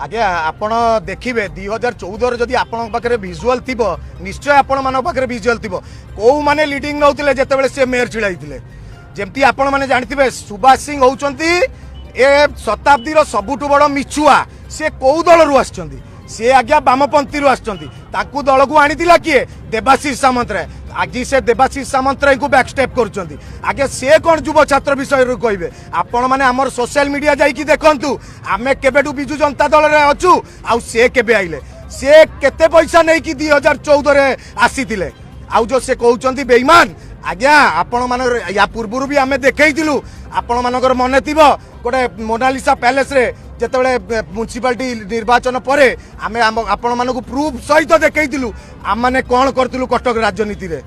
आज्ञा आपण देखिए 2014 जदि आपण पाखे भिजुआल थी निश्चय आपण मान पाखे भिजुआल थी कौ मैंने लीडिंग नौते जिते से मेयर छिड़ाई जमती आपण मैंने जानते सुभाष सिंह होती ए शताब्दी सबुठ बड़ मिछुआ से कौ दल रु सी आज्ञा बामपंथी आसती दल को आनी किए देवाशीष सामंतराय आज से देवाशीष सामंतराय को बैकस्टेप कर आगे से कौन युव छात्र विषय कहे आपण मैंने आमर सोशल मीडिया जाइए देखु आम केबेठू बिजु जनता दल में अच्छू आउ से केबे आइले से केते पैसा नहीं कि 2014 आसी आउ जो से कहते बेईमान आज्ञा आपण मान या पूर्व भी आम देखु आपण मानकर मन थी गोटे मोनालिसा पैलेस रे जिते म्युनिसिपालिटी निर्वाचन पर आम आपण मानक प्रूफ सहित देखु आम मैंने कौन करूँ कटक राजनीति रे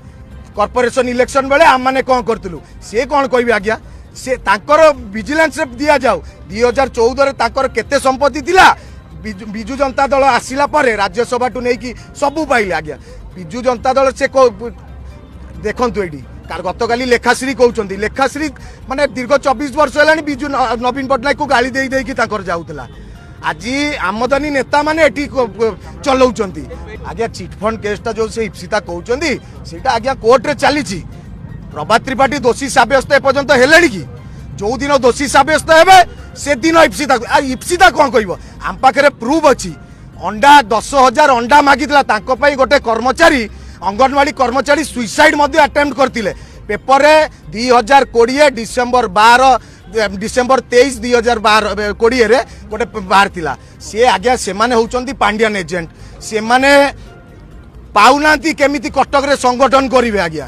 कॉर्पोरेशन इलेक्शन बेले आम मैंने कौन करूँ सी कौन कह आज्ञा से तांकर विजिलेंस दि जाऊ 2014 तांकर केते संपत्ति थिला बिजु जनता दल आसिला पर राज्यसभा टू नहीं सबू पाइले आज्ञा बिजु जनता दल से देखु ये गतकाली लेखाश्री कहते लेखाश्री माने दीर्घ 24 वर्ष है बिजु नवीन पट्टनायक को गाड़ी दे जाऊला आज आमदानी नेता माने चलाउछंती आज्ञा चिटफंड केसटा जो से इप्सिता कहते सीटा आज्ञा कोर्ट रे चली प्रभात त्रिपाठी दोषी सब्यस्त एपर्यंत हेले कि जो दिन दोषी सब्यस्त हे से दिन इप्सिता कौन कह आम पाखे प्रूफ अच्छी अंडा 10,000 अंडा मागिला गोटे कर्मचारी अंगनवाड़ी कर्मचारी सुइसाइड अटेम्प्ट करते पेपर रे 2020 डिसेम्बर 12 डिसेम्बर 23 2020 रे गोटे बाहर थिला सी आज्ञा से माने होउचंती पांडियन एजेंट से माने पाउनांती केमिति कटक रे संगठन करिवे आज्ञा